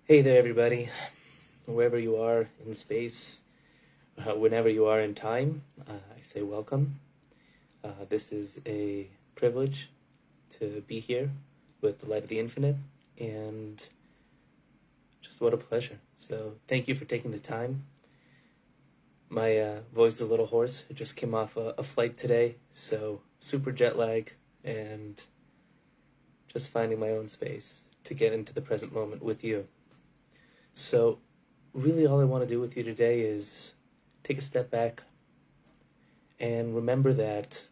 Hey there, everybody. Wherever you are in space, whenever you are in time, I say welcome. This is a privilege to be here with the light of the infinite, and just what a pleasure. So thank you for taking the time. My voice is a little hoarse. I just came off a flight today, so super jet lag, and just finding my own space to get into the present moment with you. So really all I want to do with you today is take a step back and remember that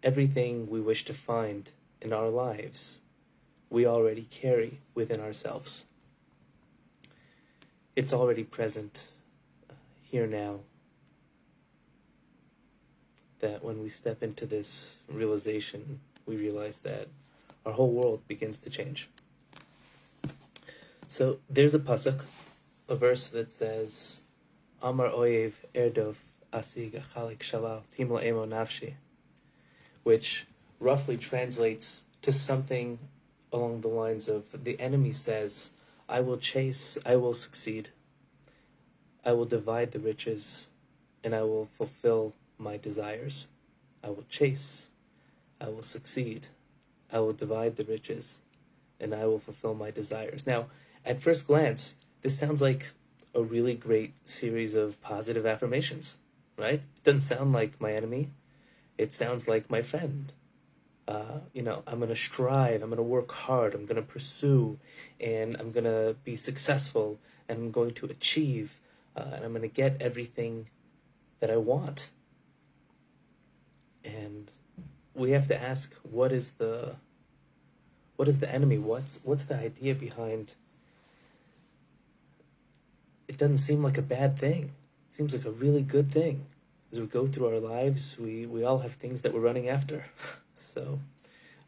everything we wish to find in our lives, we already carry within ourselves. It's already present here now. That when we step into this realization, we realize that our whole world begins to change. So there's a pasuk, a verse that says, Amar oyev erdof asig achalik shalal timla emo nafshi, which roughly translates to something along the lines of, the enemy says, I will chase, I will succeed, I will divide the riches, and I will fulfill my desires. I will chase, I will succeed, I will divide the riches, and I will fulfill my desires. Now, at first glance, this sounds like a really great series of positive affirmations, right? It doesn't sound like my enemy. It sounds like my friend. I'm going to strive, I'm going to work hard, I'm going to pursue, and I'm going to be successful, and I'm going to achieve, and I'm going to get everything that I want. And we have to ask, what is the enemy? What's the idea behind? It doesn't seem like a bad thing. It seems like a really good thing. As we go through our lives, we all have things that we're running after. So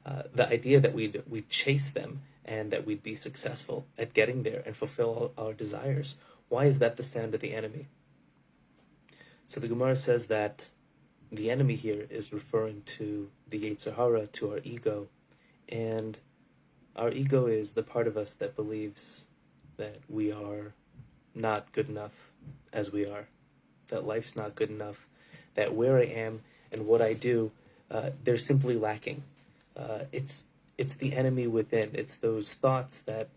the idea that we'd chase them and that we'd be successful at getting there and fulfill all our desires, why is that the sound of the enemy? So the Gemara says that the enemy here is referring to the Yetzer Hara, to our ego, and our ego is the part of us that believes that we are not good enough as we are, that life's not good enough, that where I am and what I do, they're simply lacking. It's the enemy within. It's those thoughts, that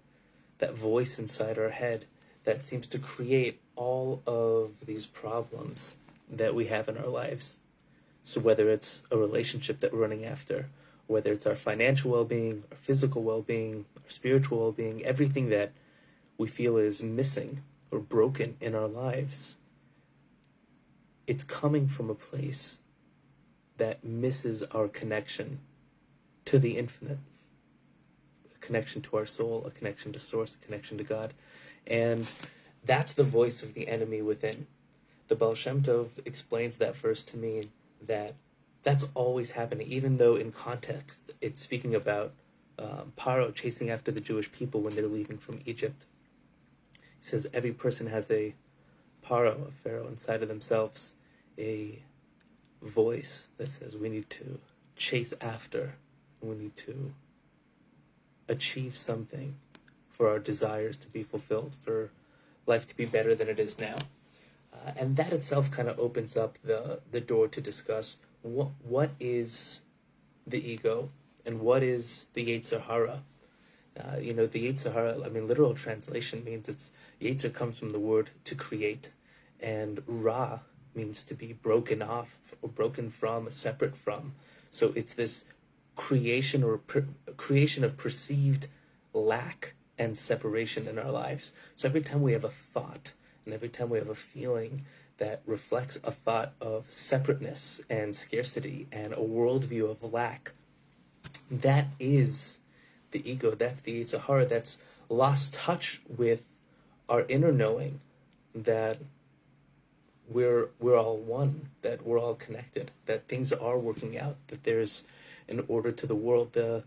voice inside our head that seems to create all of these problems that we have in our lives. So whether it's a relationship that we're running after, whether it's our financial well-being, our physical well-being, our spiritual well-being, everything that we feel is missing or broken in our lives, it's coming from a place that misses our connection to the infinite, a connection to our soul, a connection to source, a connection to God. And that's the voice of the enemy within. The Baal Shem Tov explains that verse to me, that that's always happening, even though in context it's speaking about Paro chasing after the Jewish people when they're leaving from Egypt. He says every person has a Paro, a Pharaoh, inside of themselves, a voice that says we need to chase after, we need to achieve something for our desires to be fulfilled, for life to be better than it is now. And that itself kind of opens up the door to discuss what is the ego and what is the Yetzer Hara. The Yetzer Hara, literal translation means Yetzer comes from the word to create, and Ra means to be broken off, or broken from, separate from. So it's this creation creation of perceived lack and separation in our lives. So every time we have a thought, and every time we have a feeling that reflects a thought of separateness and scarcity and a worldview of lack, that is the ego, that's the Yetzer Hara, that's lost touch with our inner knowing that we're all one, that we're all connected, that things are working out, that there's an order to the world. The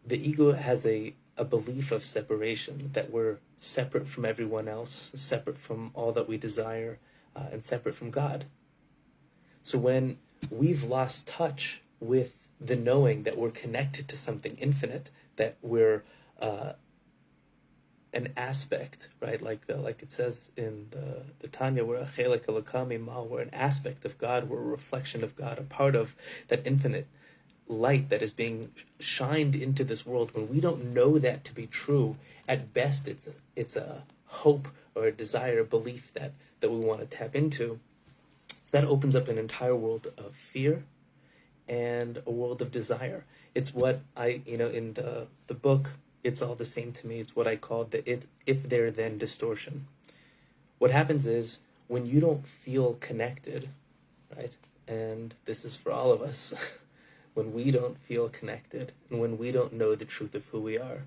ego has a belief of separation, that we're separate from everyone else, separate from all that we desire, and separate from God. So when we've lost touch with the knowing that we're connected to something infinite, that we're an aspect, right? Like it says in the Tanya, we're a chelek elokami mal, we're an aspect of God, we're a reflection of God, a part of that infinite light that is being shined into this world. When we don't know that to be true, at best it's a hope or a desire, a belief that we want to tap into. So that opens up an entire world of fear and a world of desire. It's what I, in the book, It's All the Same to Me, it's what I called the if there then distortion. What happens is when you don't feel connected, right? And this is for all of us, when we don't feel connected and when we don't know the truth of who we are.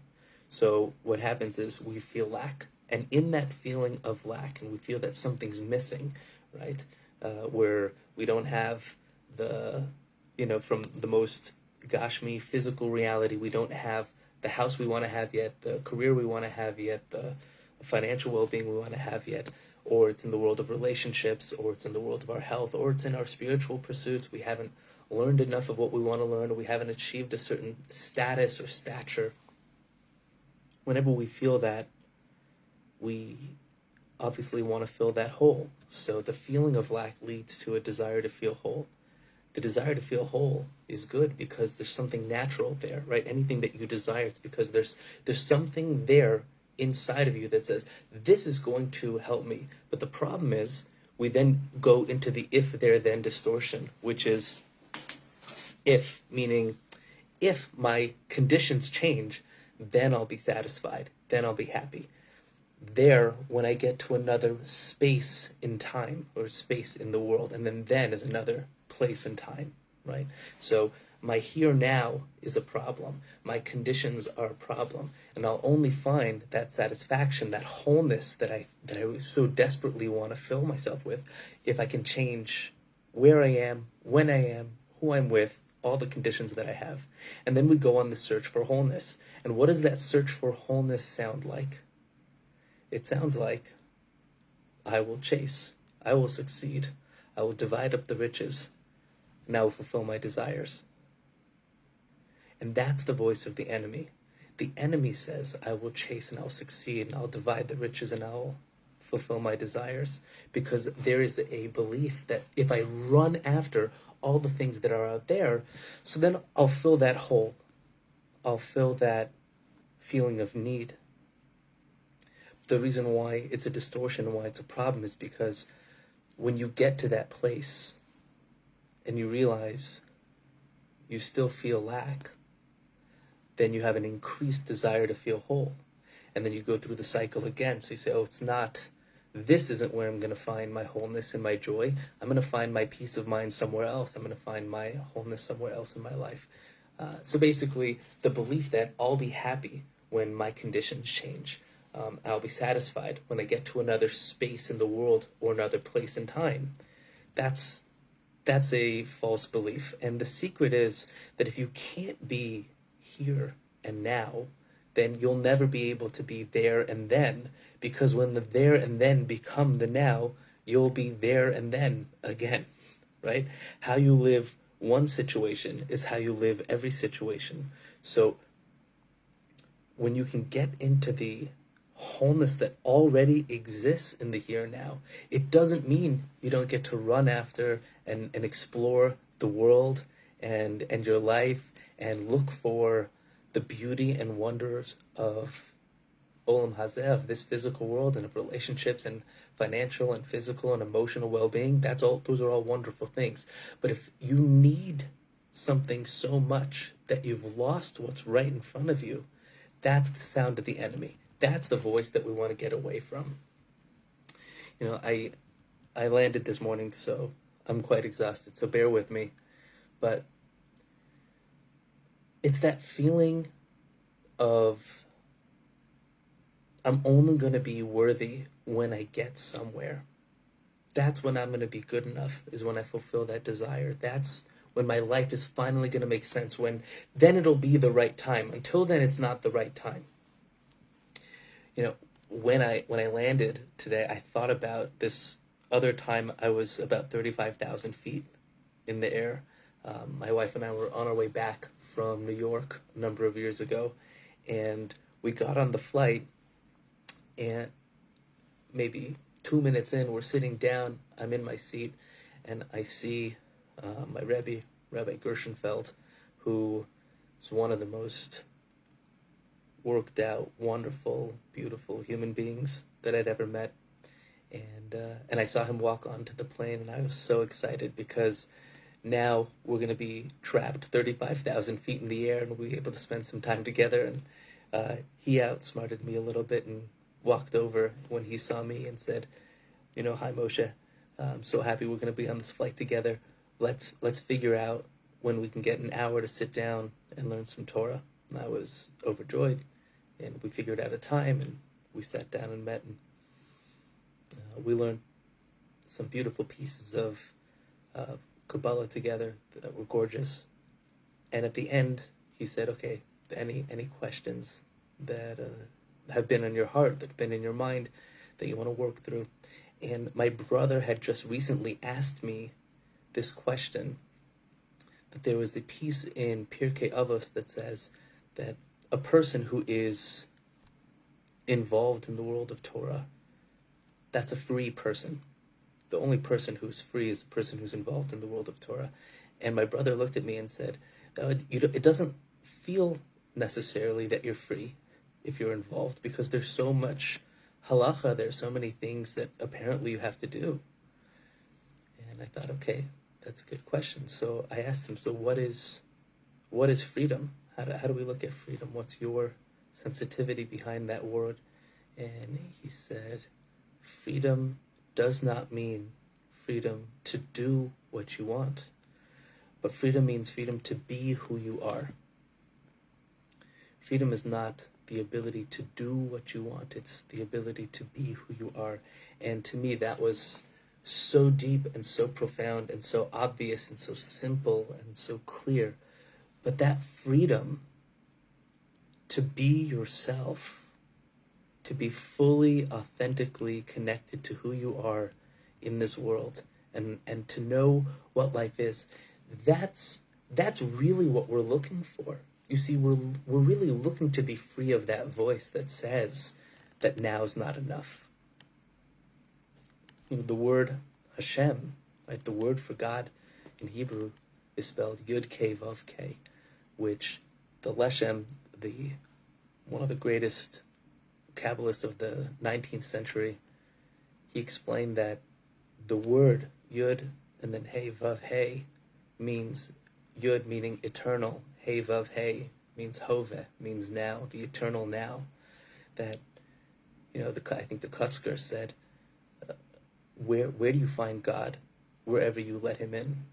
So what happens is we feel lack. And in that feeling of lack, and we feel that something's missing, right? Where we don't have from the most Gashmi physical reality, we don't have the house we want to have yet, the career we want to have yet, the financial well-being we want to have yet, or it's in the world of relationships, or it's in the world of our health, or it's in our spiritual pursuits. We haven't learned enough of what we want to learn, or we haven't achieved a certain status or stature. Whenever we feel that, we obviously want to fill that hole. So the feeling of lack leads to a desire to feel whole. The desire to feel whole is good because there's something natural there, right? Anything that you desire, it's because there's something there inside of you that says, this is going to help me. But the problem is, we then go into the if there then distortion, which is if, meaning if my conditions change, then I'll be satisfied, then I'll be happy. There, when I get to another space in time or space in the world, and then is another place in time, right? So my here now is a problem. My conditions are a problem, and I'll only find that satisfaction, that wholeness that I so desperately want to fill myself with, if I can change where I am, when I am, who I'm with, all the conditions that I have. And then we go on the search for wholeness. And what does that search for wholeness sound like? It sounds like, I will chase, I will succeed, I will divide up the riches, and I will fulfill my desires. And that's the voice of the enemy. The enemy says, I will chase and I'll succeed, and I'll divide the riches and I'll fulfill my desires. Because there is a belief that if I run after all the things that are out there, so then I'll fill that hole. I'll fill that feeling of need. The reason why it's a distortion and why it's a problem is because when you get to that place and you realize you still feel lack, then you have an increased desire to feel whole. And then you go through the cycle again. So you say, this isn't where I'm going to find my wholeness and my joy. I'm going to find my peace of mind somewhere else. I'm going to find my wholeness somewhere else in my life. So basically, the belief that I'll be happy when my conditions change. I'll be satisfied when I get to another space in the world or another place in time. That's a false belief. And the secret is that if you can't be here and now, then you'll never be able to be there and then, because when the there and then become the now, you'll be there and then again, right? How you live one situation is how you live every situation. So when you can get into the wholeness that already exists in the here and now, it doesn't mean you don't get to run after and explore the world and your life and look for the beauty and wonders of Olam Hazeh, of this physical world, and of relationships and financial and physical and emotional well-being. Those are all wonderful things. But if you need something so much that you've lost what's right in front of you, that's the sound of the enemy. That's the voice that we want to get away from. I landed this morning, so I'm quite exhausted, so bear with me. But it's that feeling of I'm only going to be worthy when I get somewhere. That's when I'm going to be good enough, is when I fulfill that desire. That's when my life is finally going to make sense, then it'll be the right time. Until then, it's not the right time. When I landed today, I thought about this other time I was about 35,000 feet in the air. My wife and I were on our way back from New York a number of years ago, and we got on the flight, And maybe 2 minutes in, we're sitting down, I'm in my seat, and I see my Rabbi Gershonfeld, who is one of the most worked out, wonderful, beautiful human beings that I'd ever met. And I saw him walk onto the plane, and I was so excited because now we're going to be trapped 35,000 feet in the air, and we'll be able to spend some time together. And he outsmarted me a little bit and walked over when he saw me and said, "Hi Moshe, I'm so happy we're going to be on this flight together. Let's figure out when we can get an hour to sit down and learn some Torah." And I was overjoyed, and we figured out a time, and we sat down and met, and we learned some beautiful pieces of Kabbalah together that were gorgeous. And at the end, he said, "Okay, any questions that have been on your heart, that have been in your mind, that you want to work through?" And my brother had just recently asked me this question, that there was a piece in Pirkei Avos that says that a person who is involved in the world of Torah, that's a free person. The only person who's free is the person who's involved in the world of Torah. And my brother looked at me and said, it doesn't feel necessarily that you're free if you're involved, because there's so much halacha, there's so many things that apparently you have to do. And I thought, okay, that's a good question. So I asked him, so what is freedom? How do we look at freedom? What's your sensitivity behind that word? And he said, freedom does not mean freedom to do what you want, but freedom means freedom to be who you are. Freedom is not the ability to do what you want, it's the ability to be who you are. And to me, that was so deep and so profound and so obvious and so simple and so clear. But that freedom to be yourself, to be fully, authentically connected to who you are in this world, and to know what life is, that's really what we're looking for. You see, we're really looking to be free of that voice that says that now's not enough. The word Hashem, right, the word for God in Hebrew is spelled Yud Kei Vav Kei, which the Leshem, one of the greatest Kabbalists of the 19th century, he explained that the word Yud and then Hey Vav Hey means Yud meaning eternal, Hey Vav Hey means Hove, means now, the eternal now. That, I think the Kutzker said, where do you find God? Wherever you let him in.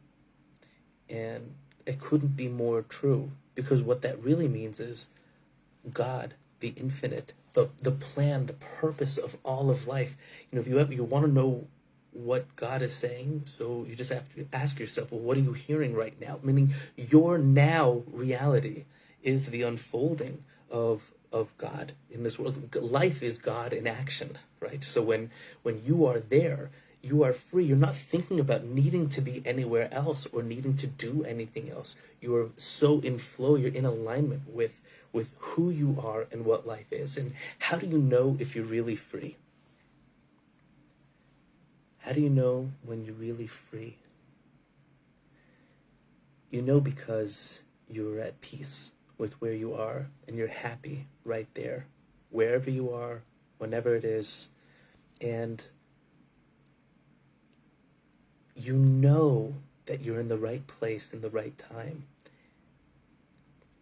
And it couldn't be more true, because what that really means is God, the infinite, the plan, the purpose of all of life. If you want to know what God is saying, so you just have to ask yourself, well, what are you hearing right now? Meaning your now reality is the unfolding of God in this world. Life is God in action, right? So when you are there, you are free. You're not thinking about needing to be anywhere else or needing to do anything else. You are so in flow, you're in alignment with who you are and what life is. And how do you know if you're really free? How do you know when you're really free? You know because you're at peace with where you are and you're happy right there, wherever you are, whenever it is. And you know that you're in the right place in the right time.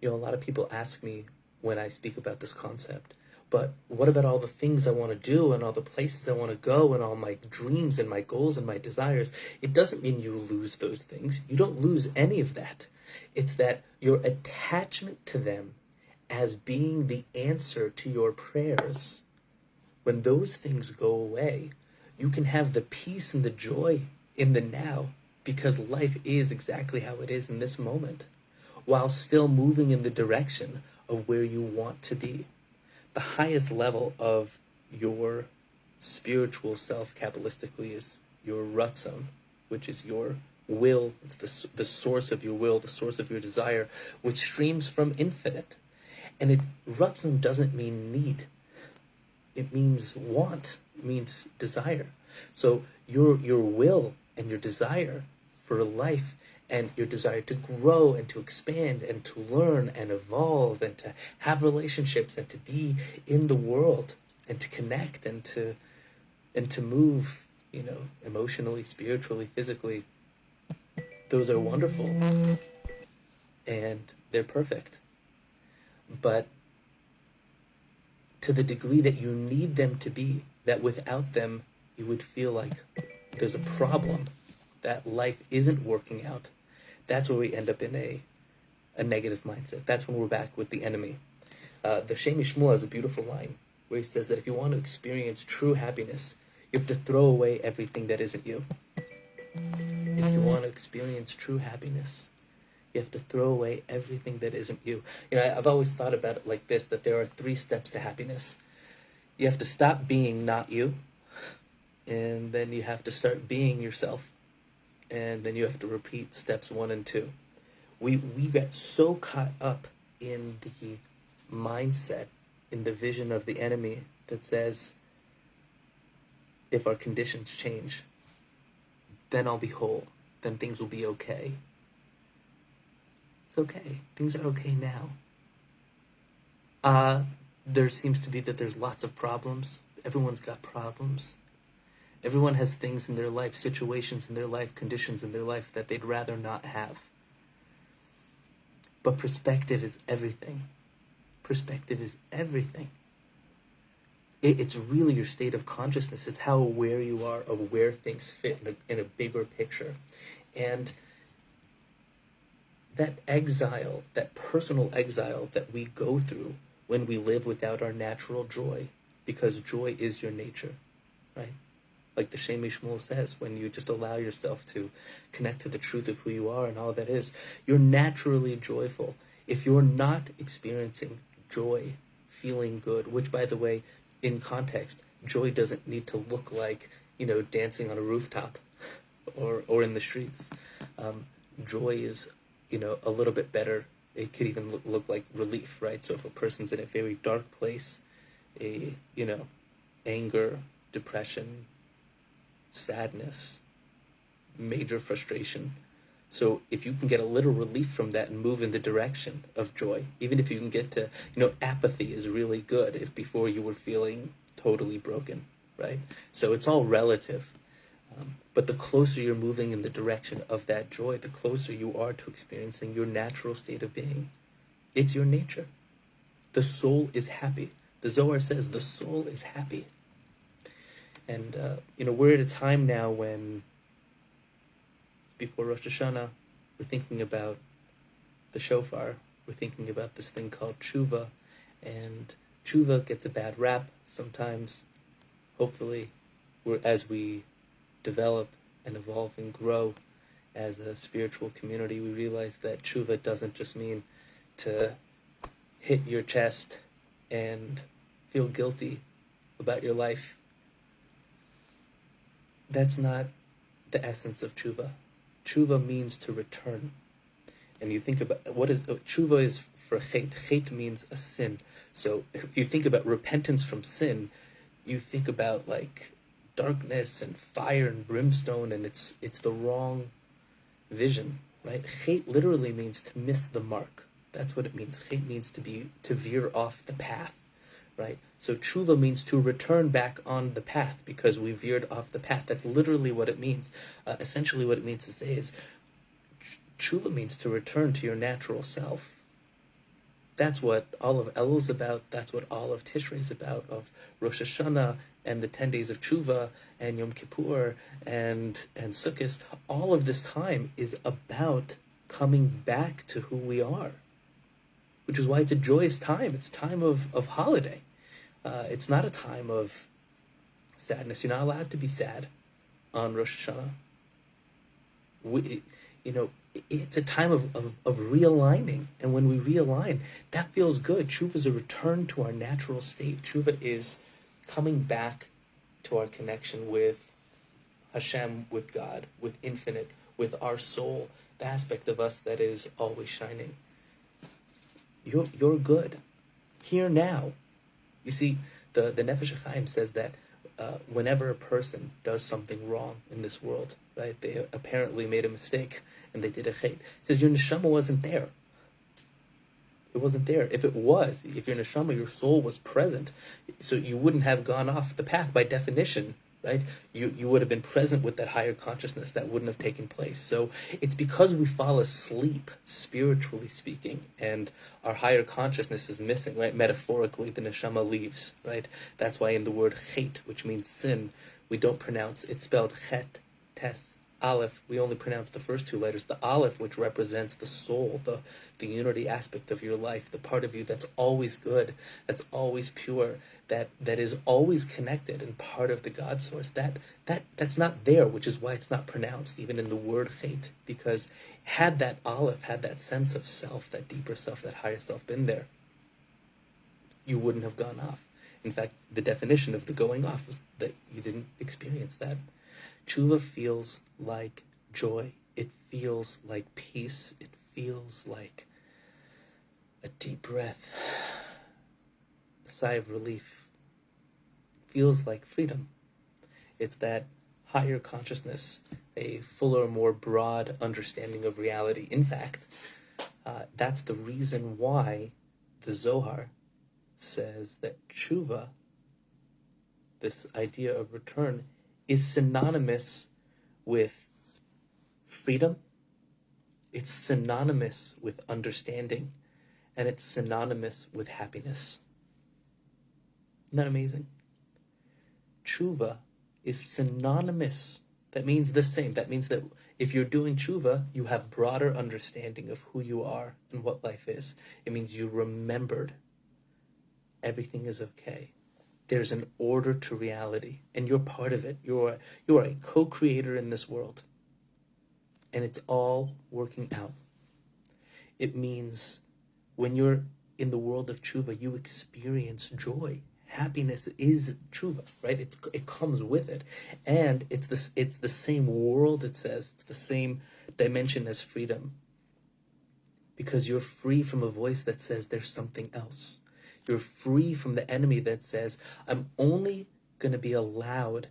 A lot of people ask me when I speak about this concept, but what about all the things I want to do and all the places I want to go and all my dreams and my goals and my desires? It doesn't mean you lose those things. You don't lose any of that. It's that your attachment to them as being the answer to your prayers, when those things go away, you can have the peace and the joy in the now, because life is exactly how it is in this moment, while still moving in the direction of where you want to be. The highest level of your spiritual self, Kabbalistically, is your ratzon, which is your will. It's the source of your will, the source of your desire, which streams from infinite. And ratzon doesn't mean need. it means want, it means desire. So your will and your desire for life and your desire to grow and to expand and to learn and evolve and to have relationships and to be in the world and to connect and to move, emotionally, spiritually, physically, those are wonderful and they're perfect. But to the degree that you need them to be, that without them you would feel like there's a problem, that life isn't working out, that's where we end up in a negative mindset. That's when we're back with the enemy. The Shem Shmuel has a beautiful line where he says that if you want to experience true happiness, you have to throw away everything that isn't you. If you want to experience true happiness, you have to throw away everything that isn't you. I've always thought about it like this, that there are 3 steps to happiness. You have to stop being not you, and then you have to start being yourself, and then you have to repeat steps 1 and 2. We get so caught up in the mindset, in the vision of the enemy that says, if our conditions change, then I'll be whole, then things will be okay. It's okay. Things are okay now. There seems to be that there's lots of problems. Everyone's got problems. Everyone has things in their life, situations in their life, conditions in their life that they'd rather not have. But perspective is everything. Perspective is everything. It's really your state of consciousness. It's how aware you are of where things fit in a bigger picture. And that exile, that personal exile that we go through when we live without our natural joy, because joy is your nature, right? Like the Shem Shmuel says, when you just allow yourself to connect to the truth of who you are and all that is, you're naturally joyful. If you're not experiencing joy, feeling good, which, by the way, in context, joy doesn't need to look like, dancing on a rooftop or in the streets. Joy is, a little bit better. It could even look like relief, right? So if a person's in a very dark place, anger, depression, sadness, major frustration. So if you can get a little relief from that and move in the direction of joy, even if you can get to, apathy is really good if before you were feeling totally broken, right? So it's all relative. But the closer you're moving in the direction of that joy, the closer you are to experiencing your natural state of being. It's your nature. The soul is happy. The Zohar says the soul is happy. And, we're at a time now when, before Rosh Hashanah, we're thinking about the shofar. We're thinking about this thing called tshuva. And tshuva gets a bad rap sometimes. Hopefully, as we develop and evolve and grow as a spiritual community, we realize that tshuva doesn't just mean to hit your chest and feel guilty about your life. That's not the essence of tshuva. Tshuva means to return. And you think about what is tshuva is for chet. Chet means a sin. So if you think about repentance from sin, you think about like darkness and fire and brimstone, and it's the wrong vision, right? Chet literally means to miss the mark. That's what it means. Chet means to veer off the path, right? So tshuva means to return back on the path because we veered off the path. That's literally what it means. Essentially what it means to say is tshuva means to return to your natural self. That's what all of Elul's about. That's what all of Tishrei is about, of Rosh Hashanah and the 10 days of tshuva and Yom Kippur and Sukkot. All of this time is about coming back to who we are, which is why it's a joyous time. It's a time of holiday. It's not a time of sadness. You're not allowed to be sad on Rosh Hashanah. It's a time of realigning. And when we realign, that feels good. Tshuva is a return to our natural state. Tshuva is coming back to our connection with Hashem, with God, with infinite, with our soul, the aspect of us that is always shining. You're good. Here now. You see, The Nefesh HaChaim says that whenever a person does something wrong in this world, right, they apparently made a mistake and they did a chait. It says your neshama wasn't there. It wasn't there. If it was, if your neshama, your soul was present, so you wouldn't have gone off the path by definition, right? You would have been present with that higher consciousness. That wouldn't have taken place. So it's because we fall asleep, spiritually speaking, and our higher consciousness is missing, right? Metaphorically, the neshama leaves, right? That's why in the word chet, which means sin, we don't pronounce, it's spelled chet, tes, aleph. We only pronounce the first two letters. The aleph, which represents the soul, the unity aspect of your life, the part of you that's always good, that's always pure, that is always connected and part of the God source. That's not there, which is why it's not pronounced even in the word chet, because had that aleph, had that sense of self, that deeper self, that higher self been there, you wouldn't have gone off. In fact, the definition of the going off was that you didn't experience that. Tshuva feels like joy. It feels like peace. It feels like a deep breath, a sigh of relief. It feels like freedom. It's that higher consciousness, a fuller, more broad understanding of reality. In fact, that's the reason why the Zohar says that tshuva, this idea of return, is synonymous with freedom, it's synonymous with understanding, and it's synonymous with happiness. Isn't that amazing? Tshuva is synonymous. That means the same. That means that if you're doing tshuva, you have broader understanding of who you are and what life is. It means you remembered everything is okay. There's an order to reality, and you're part of it. You are a co-creator in this world, and it's all working out. It means when you're in the world of tshuva, you experience joy. Happiness is tshuva, right? It comes with it, and it's the same world. It says it's the same dimension as freedom, because you're free from a voice that says there's something else. You're free from the enemy that says, I'm only going to be allowed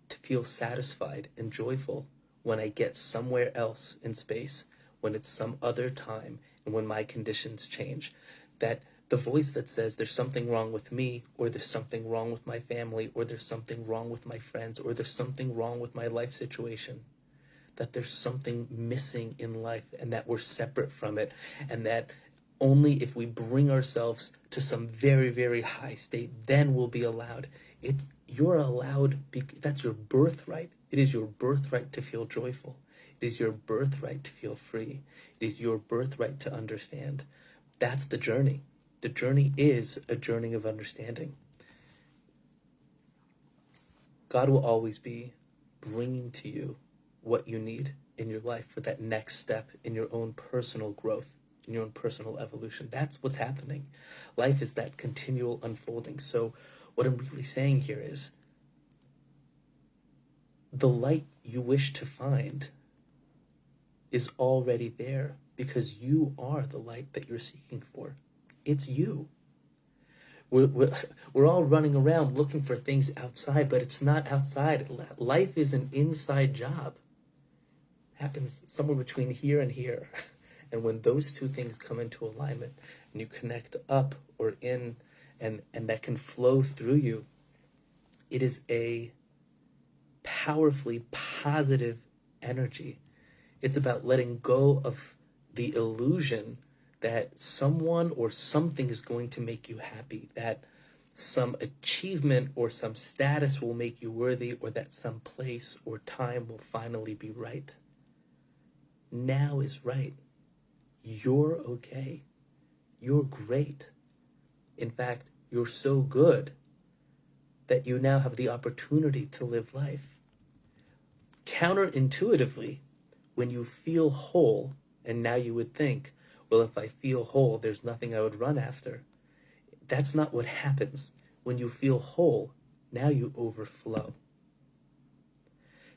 to feel satisfied and joyful when I get somewhere else in space, when it's some other time, and when my conditions change. That the voice that says there's something wrong with me, or there's something wrong with my family, or there's something wrong with my friends, or there's something wrong with my life situation, that there's something missing in life, and that we're separate from it, and that only if we bring ourselves to some very, very high state, then we'll be allowed. You're allowed, that's your birthright. It is your birthright to feel joyful. It is your birthright to feel free. It is your birthright to understand. That's the journey. The journey is a journey of understanding. God will always be bringing to you what you need in your life for that next step in your own personal growth, in your own personal evolution. That's what's happening. Life is that continual unfolding. So what I'm really saying here is the light you wish to find is already there, because you are the light that you're seeking for. It's you. We're all running around looking for things outside, but it's not outside. Life is an inside job. It happens somewhere between here and here. And when those two things come into alignment and you connect up or in, and that can flow through you, it is a powerfully positive energy. It's about letting go of the illusion that someone or something is going to make you happy, that some achievement or some status will make you worthy, or that some place or time will finally be right. Now is right. You're okay. You're great. In fact, you're so good that you now have the opportunity to live life. Counterintuitively, when you feel whole, and now you would think, well, if I feel whole, there's nothing I would run after. That's not what happens. When you feel whole, now you overflow.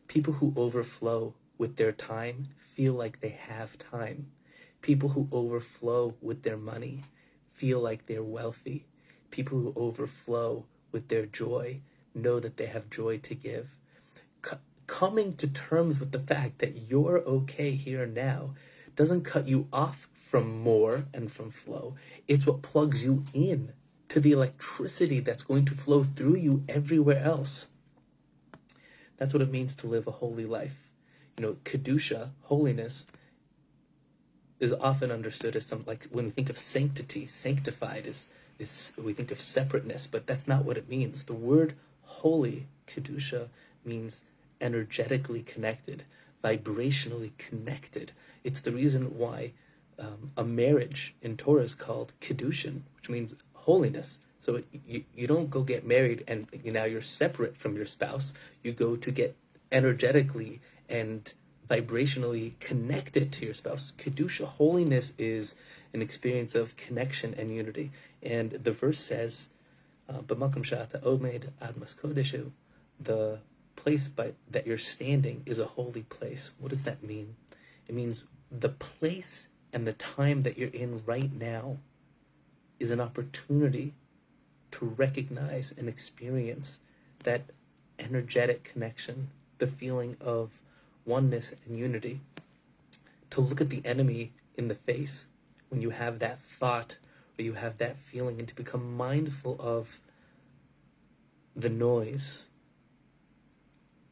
People who overflow with their time feel like they have time. People who overflow with their money feel like they're wealthy. People who overflow with their joy know that they have joy to give. Coming to terms with the fact that you're okay here now doesn't cut you off from more and from flow. It's what plugs you in to the electricity that's going to flow through you everywhere else. That's what it means to live a holy life. Kedusha, holiness, is often understood as something like, when we think of sanctity, sanctified is we think of separateness, but that's not what it means. The word holy, kedusha, means energetically connected, vibrationally connected. It's the reason why a marriage in Torah is called kedushin, which means holiness. So you don't go get married and now you're separate from your spouse. You go to get energetically and vibrationally connected to your spouse. Kedusha, holiness, is an experience of connection and unity. And the verse says, "B'makom she'ata omed ad maskodeshu," the place that you're standing is a holy place. What does that mean? It means the place and the time that you're in right now is an opportunity to recognize and experience that energetic connection, the feeling of oneness and unity. To look at the enemy in the face when you have that thought or you have that feeling, and to become mindful of the noise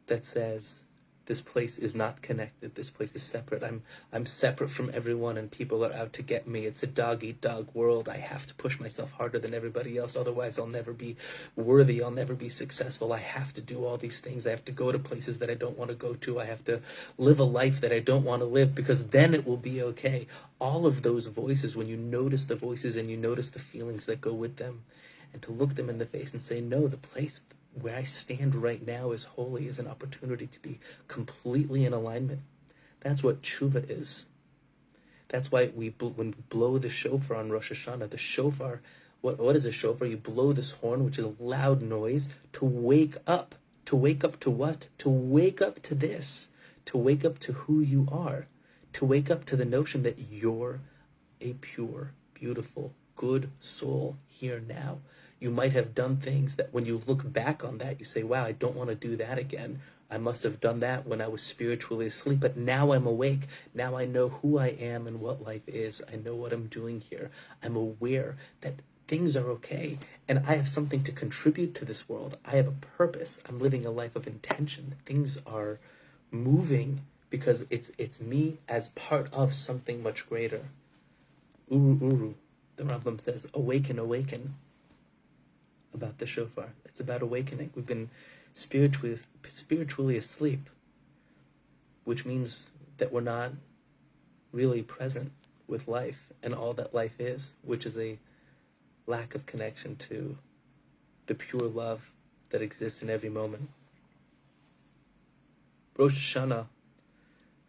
that says, this place is not connected, this place is separate, I'm separate from everyone and people are out to get me, it's a dog-eat-dog world, I have to push myself harder than everybody else, otherwise I'll never be worthy, I'll never be successful, I have to do all these things, I have to go to places that I don't want to go to, I have to live a life that I don't want to live, because then it will be okay. All of those voices, when you notice the voices and you notice the feelings that go with them, and to look them in the face and say, no, the place where I stand right now is holy, is an opportunity to be completely in alignment. That's what tshuva is. That's why when we blow the shofar on Rosh Hashanah, the shofar, what is a shofar? You blow this horn, which is a loud noise, to wake up. To wake up to what? To wake up to this. To wake up to who you are. To wake up to the notion that you're a pure, beautiful, good soul here now. You might have done things that when you look back on that, you say, wow, I don't want to do that again. I must have done that when I was spiritually asleep, but now I'm awake. Now I know who I am and what life is. I know what I'm doing here. I'm aware that things are okay, and I have something to contribute to this world. I have a purpose. I'm living a life of intention. Things are moving because it's me as part of something much greater. Uru, uru. The Rambam says, awaken, awaken. About the shofar. It's about awakening. We've been spiritually asleep, which means that we're not really present with life and all that life is, which is a lack of connection to the pure love that exists in every moment. Rosh Hashanah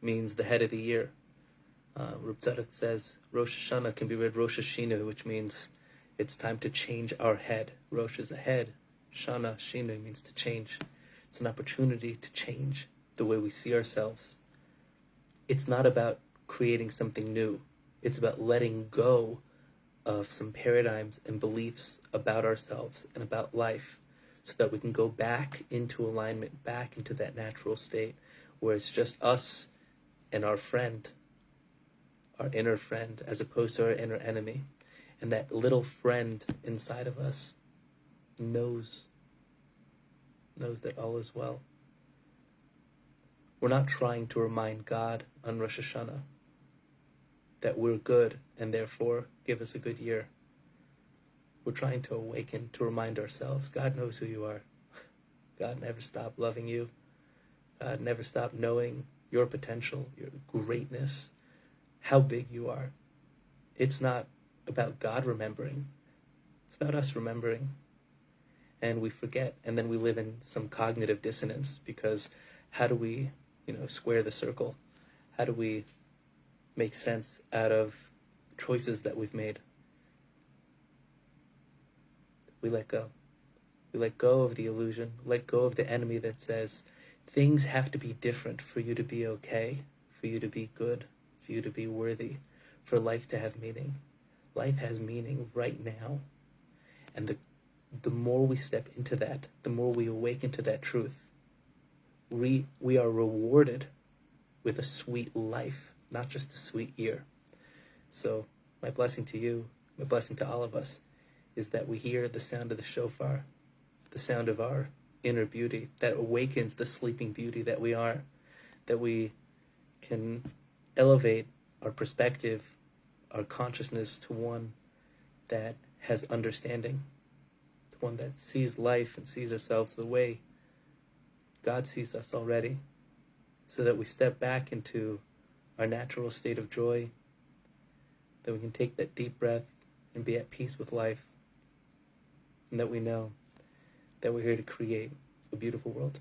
means the head of the year. Reb Tzadok says Rosh Hashanah can be read Rosh Hashinu, which means it's time to change our head. Rosh is a head. Shana, Shinu, means to change. It's an opportunity to change the way we see ourselves. It's not about creating something new. It's about letting go of some paradigms and beliefs about ourselves and about life so that we can go back into alignment, back into that natural state where it's just us and our friend, our inner friend, as opposed to our inner enemy. And that little friend inside of us knows that all is well. We're not trying to remind God on Rosh Hashanah that we're good and therefore give us a good year. We're trying to awaken, to remind ourselves, God knows who you are. God never stopped loving you. God never stopped knowing your potential, your greatness, how big you are. It's not about God remembering. It's about us remembering. And we forget, and then we live in some cognitive dissonance, because how do we, square the circle? How do we make sense out of choices that we've made? We let go. We let go of the illusion, let go of the enemy that says things have to be different for you to be okay, for you to be good, for you to be worthy, for life to have meaning. Life has meaning right now. And the more we step into that, the more we awaken to that truth, we are rewarded with a sweet life, not just a sweet year. So my blessing to you, my blessing to all of us, is that we hear the sound of the shofar, the sound of our inner beauty that awakens the sleeping beauty that we are, that we can elevate our perspective, our consciousness to one that has understanding, to one that sees life and sees ourselves the way God sees us already, so that we step back into our natural state of joy, that we can take that deep breath and be at peace with life, and that we know that we're here to create a beautiful world.